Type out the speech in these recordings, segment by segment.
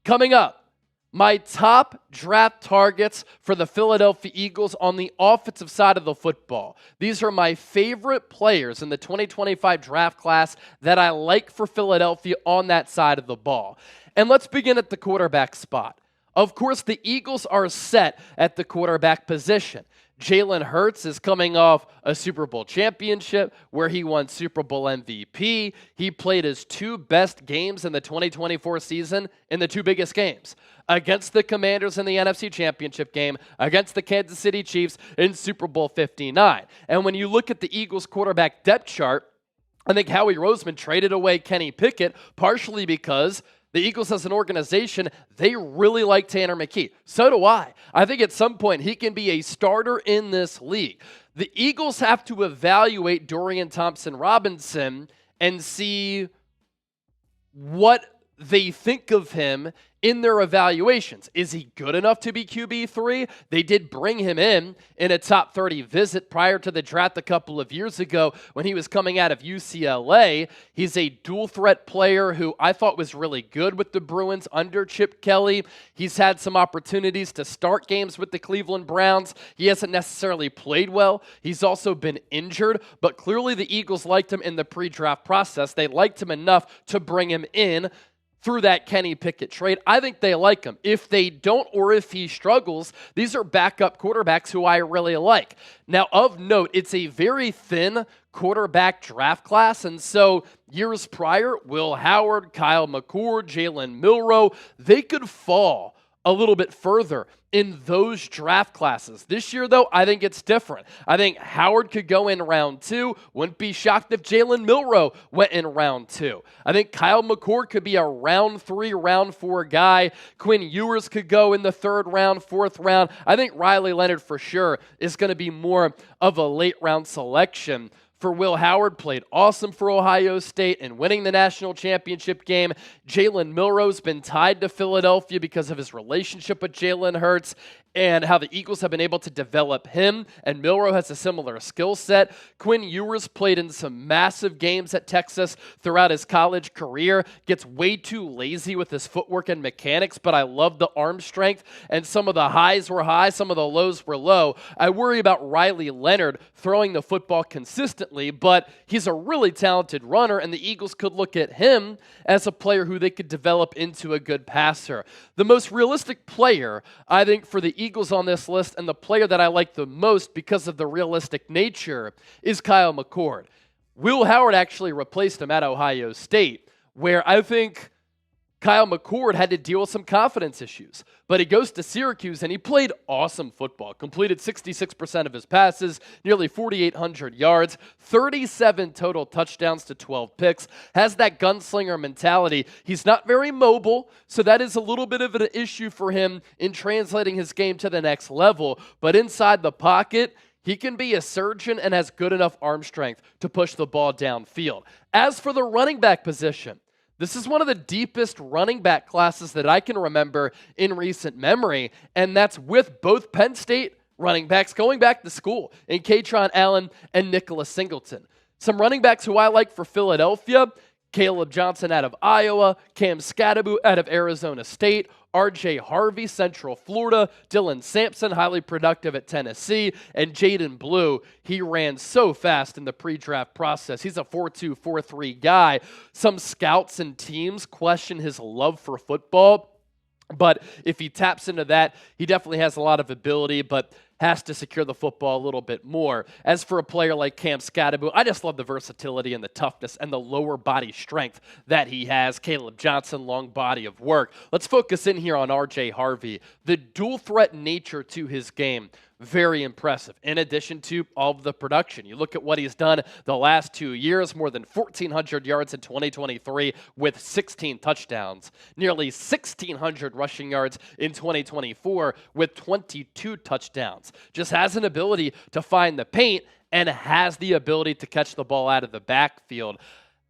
Coming up, my top draft targets for the Philadelphia Eagles on the offensive side of the football. These are my favorite players in the 2025 draft class that I like for Philadelphia on that side of the ball. And let's begin at the quarterback spot. Of course, the Eagles are set at the quarterback position. Jalen Hurts is coming off a Super Bowl championship where he won Super Bowl MVP. He played his two best games in the 2024 season in the two biggest games, against the Commanders in the NFC Championship game, against the Kansas City Chiefs in Super Bowl 59. And when you look at the Eagles quarterback depth chart, I think Howie Roseman traded away Kenny Pickett partially because the Eagles as an organization, they really like Tanner McKee. So do I. I think at some point he can be a starter in this league. The Eagles have to evaluate Dorian Thompson-Robinson and see what they think of him in their evaluations. Is he good enough to be QB3? They did bring him in a top 30 visit prior to the draft a couple of years ago when he was coming out of UCLA. He's a dual threat player who I thought was really good with the Bruins under Chip Kelly. He's had some opportunities to start games with the Cleveland Browns. He hasn't necessarily played well. He's also been injured, but clearly the Eagles liked him in the pre-draft process. They liked him enough to bring him in through that Kenny Pickett trade. I think they like him. If they don't, or if he struggles, these are backup quarterbacks who I really like. Now, of note, it's a very thin quarterback draft class, and so years prior, Will Howard, Kyle McCord, Jalen Milroe, they could fall a little bit further in those draft classes. This year, though, I think it's different. I think Howard could go in round 2. Wouldn't be shocked if Jalen Milroe went in round 2. I think Kyle McCord could be a round 3, round 4 guy. Quinn Ewers could go in the 3rd round, 4th round. I think Riley Leonard for sure is going to be more of a late round selection. For Will Howard, played awesome for Ohio State and winning the national championship game. Jalen Milroe's been tied to Philadelphia because of his relationship with Jalen Hurts and how the Eagles have been able to develop him, and Milroe has a similar skill set. Quinn Ewers played in some massive games at Texas throughout his college career, gets way too lazy with his footwork and mechanics, but I love the arm strength, and some of the highs were high, some of the lows were low. I worry about Riley Leonard throwing the football consistently, but he's a really talented runner, and the Eagles could look at him as a player who they could develop into a good passer. The most realistic player, I think, for the Eagles on this list, and the player that I like the most because of the realistic nature, is Kyle McCord. Will Howard actually replaced him at Ohio State, where I think Kyle McCord had to deal with some confidence issues. But he goes to Syracuse and he played awesome football. Completed 66% of his passes, nearly 4,800 yards, 37 total touchdowns to 12 picks. Has that gunslinger mentality. He's not very mobile, so that is a little bit of an issue for him in translating his game to the next level. But inside the pocket, he can be a surgeon and has good enough arm strength to push the ball downfield. As for the running back position, this is one of the deepest running back classes that I can remember in recent memory, and that's with both Penn State running backs going back to school in Kaytron Allen and Nicholas Singleton. Some running backs who I like for Philadelphia: Caleb Johnson out of Iowa, Cam Skattebo out of Arizona State, R.J. Harvey, Central Florida, Dylan Sampson, highly productive at Tennessee, and Jaden Blue. He ran so fast in the pre-draft process. He's a 4.2, 4.3 guy. Some scouts and teams question his love for football, but if he taps into that, he definitely has a lot of ability, but has to secure the football a little bit more. As for a player like Cam Skattebo, I just love the versatility and the toughness and the lower body strength that he has. Caleb Johnson, long body of work. Let's focus in here on R.J. Harvey. The dual threat nature to his game, very impressive. In addition to all of the production, you look at what he's done the last 2 years, more than 1,400 yards in 2023 with 16 touchdowns, nearly 1,600 rushing yards in 2024 with 22 touchdowns. Just has an ability to find the paint and has the ability to catch the ball out of the backfield.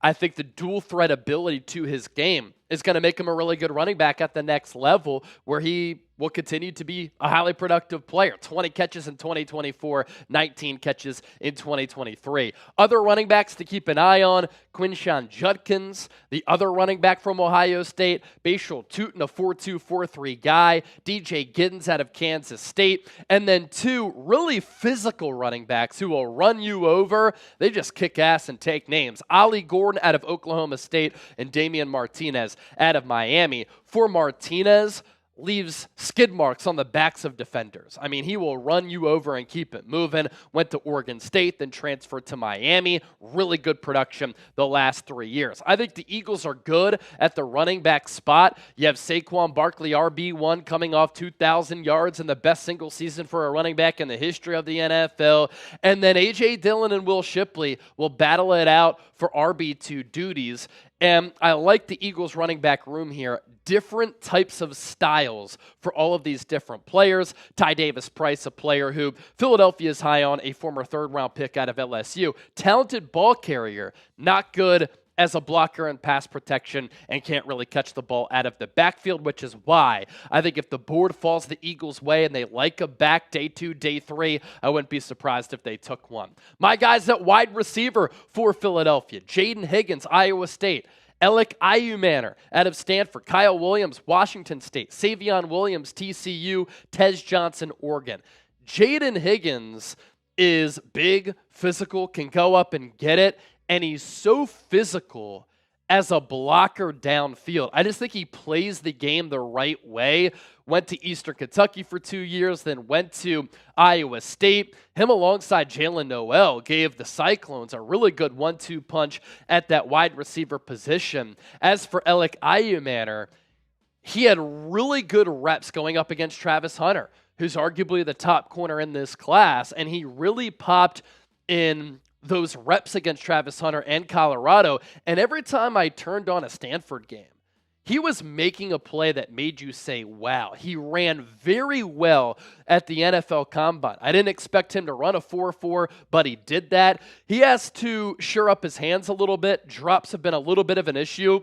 I think the dual threat ability to his game is going to make him a really good running back at the next level, where he will continue to be a highly productive player. 20 catches in 2024, 19 catches in 2023. Other running backs to keep an eye on: Quinshon Judkins, the other running back from Ohio State; Bashal Tutin, a 4.2, 4.3 guy; DJ Giddens out of Kansas State; and then two really physical running backs who will run you over. They just kick ass and take names: Ollie Gordon out of Oklahoma State and Damian Martinez out of Miami. For Martinez, leaves skid marks on the backs of defenders. I mean, he will run you over and keep it moving. Went to Oregon State, then transferred to Miami. Really good production the last 3 years. I think the Eagles are good at the running back spot. You have Saquon Barkley, RB1, coming off 2,000 yards in the best single season for a running back in the history of the NFL. And then A.J. Dillon and Will Shipley will battle it out for RB2 duties. And I like the Eagles running back room here. Different types of styles for all of these different players. Ty Davis Price, a player who Philadelphia is high on, a former third-round pick out of LSU. Talented ball carrier, not good as a blocker and pass protection, and can't really catch the ball out of the backfield, which is why I think if the board falls the Eagles' way and they like a back day 2, day 3, I wouldn't be surprised if they took one. My guys at wide receiver for Philadelphia: Jaden Higgins, Iowa State; Alec Ayumanner out of Stanford; Kyle Williams, Washington State; Savion Williams, TCU; Tez Johnson, Oregon. Jaden Higgins is big, physical, can go up and get it, and he's so physical as a blocker downfield. I just think he plays the game the right way. Went to Eastern Kentucky for 2 years, then went to Iowa State. Him alongside Jalen Noel gave the Cyclones a really good 1-2 punch at that wide receiver position. As for Alec Ayumanner, he had really good reps going up against Travis Hunter, who's arguably the top corner in this class, and he really popped in those reps against Travis Hunter and Colorado. And every time I turned on a Stanford game, he was making a play that made you say, wow. He ran very well at the NFL Combine. I didn't expect him to run a 4.4, but he did that. He has to shore up his hands a little bit. Drops have been a little bit of an issue,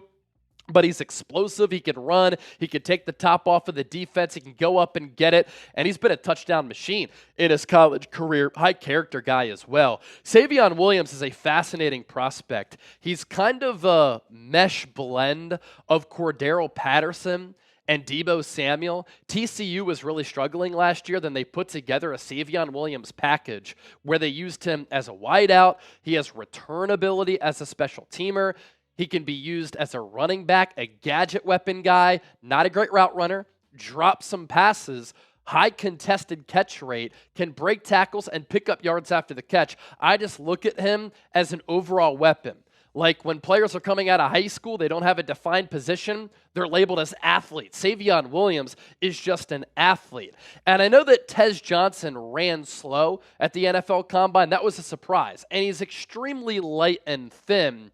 but he's explosive. He can run. He can take the top off of the defense. He can go up and get it. And he's been a touchdown machine in his college career. High character guy as well. Savion Williams is a fascinating prospect. He's kind of a mesh blend of Cordero Patterson and Deebo Samuel. TCU was really struggling last year. Then they put together a Savion Williams package where they used him as a wideout. He has return ability as a special teamer. He can be used as a running back, a gadget weapon guy, not a great route runner, drop some passes, high contested catch rate, can break tackles and pick up yards after the catch. I just look at him as an overall weapon. Like when players are coming out of high school, they don't have a defined position, they're labeled as athletes. Savion Williams is just an athlete. And I know that Tez Johnson ran slow at the NFL Combine. That was a surprise. And he's extremely light and thin.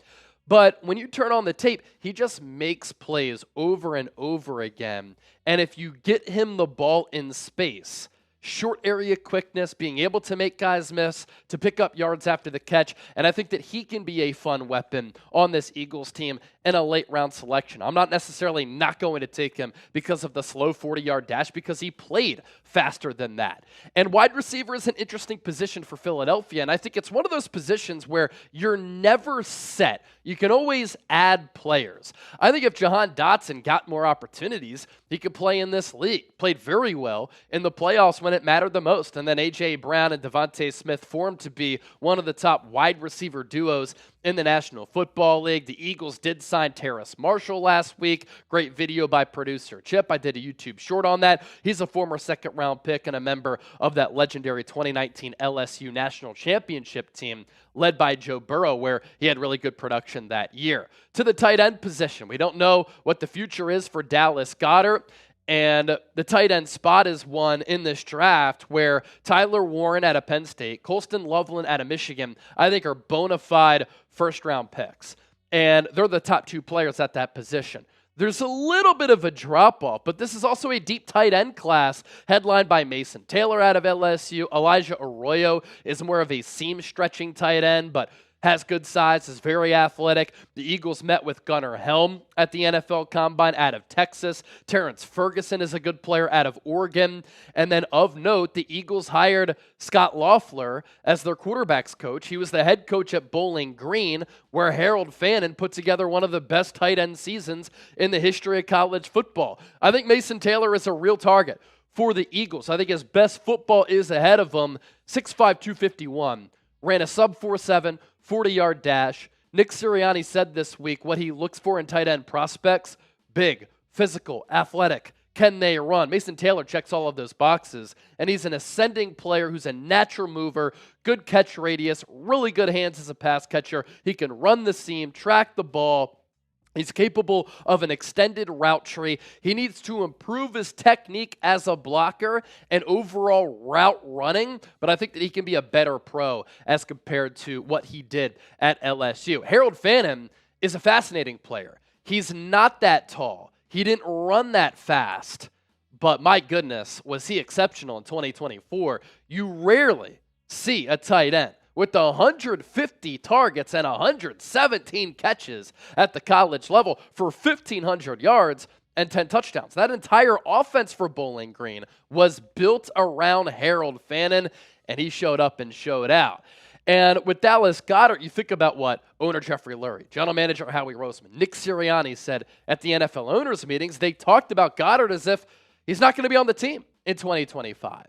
But when you turn on the tape, he just makes plays over and over again. And if you get him the ball in space, short area quickness, being able to make guys miss, to pick up yards after the catch, and I think that he can be a fun weapon on this Eagles team in a late round selection. I'm not necessarily not going to take him because of the slow 40-yard dash, because he played faster than that. And wide receiver is an interesting position for Philadelphia, and I think it's one of those positions where you're never set. You can always add players. I think if Jahan Dotson got more opportunities, he could play in this league. Played very well in the playoffs when it mattered the most. And then A.J. Brown and Devontae Smith formed to be one of the top wide receiver duos in the National Football League. The Eagles did sign Terrace Marshall last week. Great video by producer Chip. I did a YouTube short on that. He's a former second-round pick and a member of that legendary 2019 LSU National Championship team led by Joe Burrow, where he had really good production that year. To the tight end position, we don't know what the future is for Dallas Goedert. And the tight end spot is one in this draft where Tyler Warren out of Penn State, Colston Loveland out of Michigan, I think are bona fide first-round picks. And they're the top two players at that position. There's a little bit of a drop-off, but this is also a deep tight end class headlined by Mason Taylor out of LSU. Elijah Arroyo is more of a seam-stretching tight end, but has good size, is very athletic. The Eagles met with Gunnar Helm at the NFL Combine out of Texas. Terrence Ferguson is a good player out of Oregon. And then of note, the Eagles hired Scott Loeffler as their quarterbacks coach. He was the head coach at Bowling Green, where Harold Fannin put together one of the best tight end seasons in the history of college football. I think Mason Taylor is a real target for the Eagles. I think his best football is ahead of him. 6'5", 251. Ran a sub 4.7, 40-yard dash. Nick Sirianni said this week what he looks for in tight end prospects: big, physical, athletic. Can they run? Mason Taylor checks all of those boxes, and he's an ascending player who's a natural mover, good catch radius, really good hands as a pass catcher. He can run the seam, track the ball. He's capable of an extended route tree. He needs to improve his technique as a blocker and overall route running, but I think that he can be a better pro as compared to what he did at LSU. Harold Fannin is a fascinating player. He's not that tall. He didn't run that fast, but my goodness, was he exceptional in 2024. You rarely see a tight end with 150 targets and 117 catches at the college level for 1,500 yards and 10 touchdowns. That entire offense for Bowling Green was built around Harold Fannin, and he showed up and showed out. And with Dallas Goedert, you think about what owner Jeffrey Lurie, general manager Howie Roseman, Nick Sirianni said at the NFL owners meetings. They talked about Goedert as if he's not going to be on the team in 2025.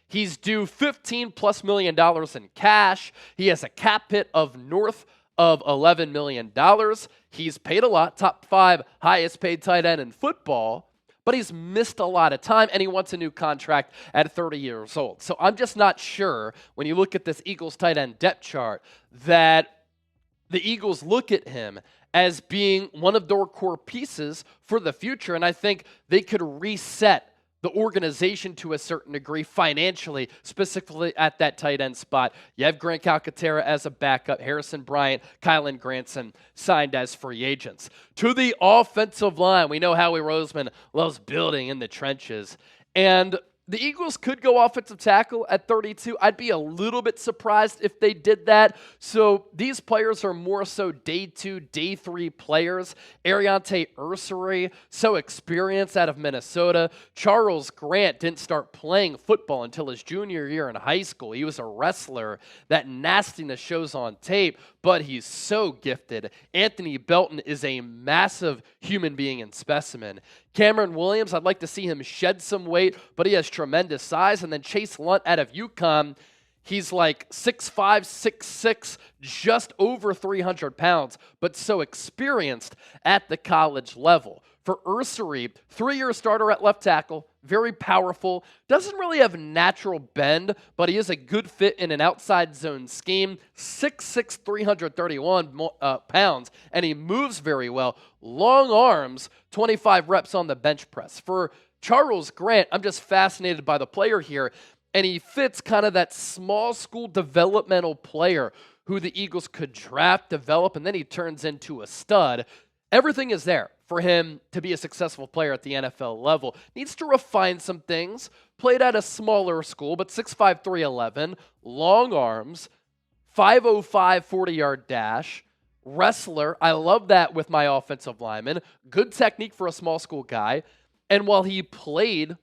He's due $15+ million in cash. He has a cap hit of north of $11 million. He's paid a lot, top 5 highest paid tight end in football, but he's missed a lot of time, and he wants a new contract at 30 years old. So I'm just not sure, when you look at this Eagles tight end depth chart, that the Eagles look at him as being one of their core pieces for the future, and I think they could reset the organization to a certain degree financially, specifically at that tight end spot. You have Grant Calcaterra as a backup, Harrison Bryant, Kylan Granson signed as free agents. To the offensive line, we know Howie Roseman loves building in the trenches, and the Eagles could go offensive tackle at 32. I'd be a little bit surprised if they did that. So these players are more so day 2, day 3 players. Ariante Ursary, so experienced out of Minnesota. Charles Grant didn't start playing football until his junior year in high school. He was a wrestler. That nastiness shows on tape, but he's so gifted. Anthony Belton is a massive human being and specimen. Cameron Williams, I'd like to see him shed some weight, but he has tremendous size. And then Chase Lunt out of UConn, he's like 6'5", 6'6", just over 300 pounds, but so experienced at the college level. For Ursary, 3-year starter at left tackle, very powerful, doesn't really have natural bend, but he is a good fit in an outside zone scheme, 6'6", 331 pounds, and he moves very well. Long arms, 25 reps on the bench press. For Charles Grant, I'm just fascinated by the player here, and he fits kind of that small school developmental player who the Eagles could draft, develop, and then he turns into a stud. Everything is there for him to be a successful player at the NFL level. Needs to refine some things. Played at a smaller school, but 6'5", 311, long arms, 5'05", 40-yard dash, wrestler. I love that with my offensive lineman. Good technique for a small school guy. And while he played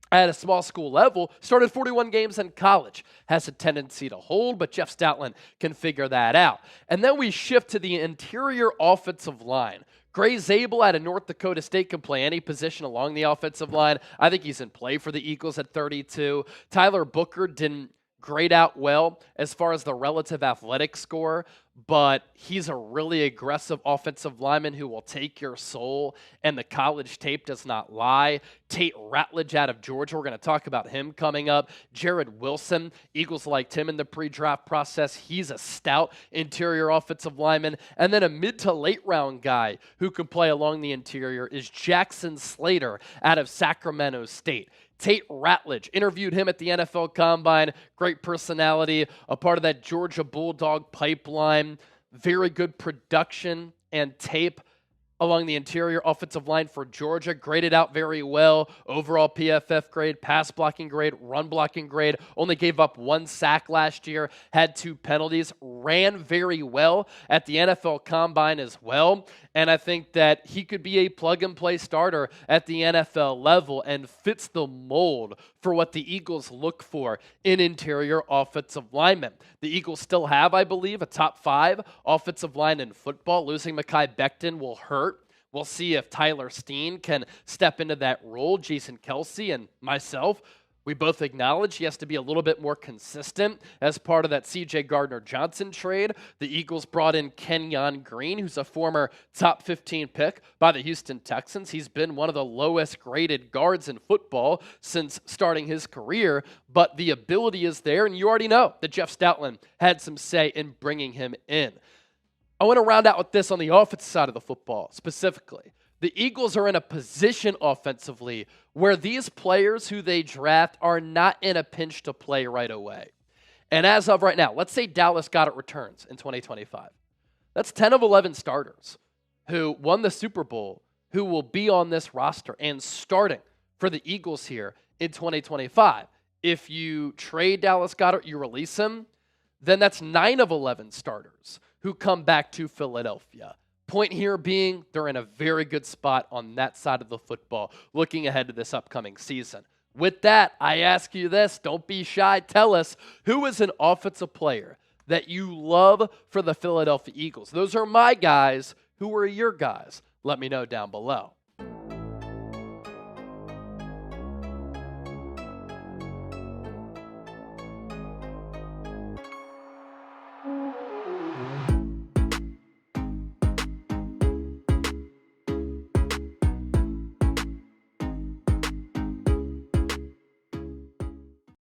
at a small school level, started 41 games in college. Has a tendency to hold, but Jeff Stoutland can figure that out. And then we shift to the interior offensive line. Gray Zabel out of North Dakota State can play any position along the offensive line. I think he's in play for the Eagles at 32. Tyler Booker didn't grade out well as far as the relative athletic score, but he's a really aggressive offensive lineman who will take your soul, and the college tape does not lie. Tate Ratledge out of Georgia, we're going to talk about him coming up. Jared Wilson, Eagles liked him in the pre-draft process. He's a stout interior offensive lineman. And then a mid to late round guy who can play along the interior is Jackson Slater out of Sacramento State. Tate Ratledge, interviewed him at the NFL Combine. Great personality, a part of that Georgia Bulldog pipeline. Very good production and tape along the interior offensive line for Georgia. Graded out very well. Overall PFF grade, pass blocking grade, run blocking grade. Only gave up 1 sack last year. Had 2 penalties. ran very well at the NFL Combine as well. And I think that he could be a plug-and-play starter at the NFL level and fits the mold for what the Eagles look for in interior offensive linemen. The Eagles still have, I believe, a top 5 offensive line in football. Losing Mekhi Becton will hurt. We'll see if Tyler Steen can step into that role. Jason Kelce and myself, we both acknowledge he has to be a little bit more consistent as part of that C.J. Gardner-Johnson trade. The Eagles brought in Kenyon Green, who's a former top 15 pick by the Houston Texans. He's been one of the lowest graded guards in football since starting his career, but the ability is there, and you already know that Jeff Stoutland had some say in bringing him in. I want to round out with this on the offensive side of the football specifically. The Eagles are in a position offensively where these players who they draft are not in a pinch to play right away. And as of right now, let's say Dallas Goedert returns in 2025. That's 10 of 11 starters who won the Super Bowl who will be on this roster and starting for the Eagles here in 2025. If you trade Dallas Goedert, you release him, then that's 9 of 11 starters who come back to Philadelphia. Point here being they're in a very good spot on that side of the football looking ahead to this upcoming season. With that, I ask you this, don't be shy, tell us, who is an offensive player that you love for the Philadelphia Eagles? Those are my guys. Who are your guys? Let me know down below.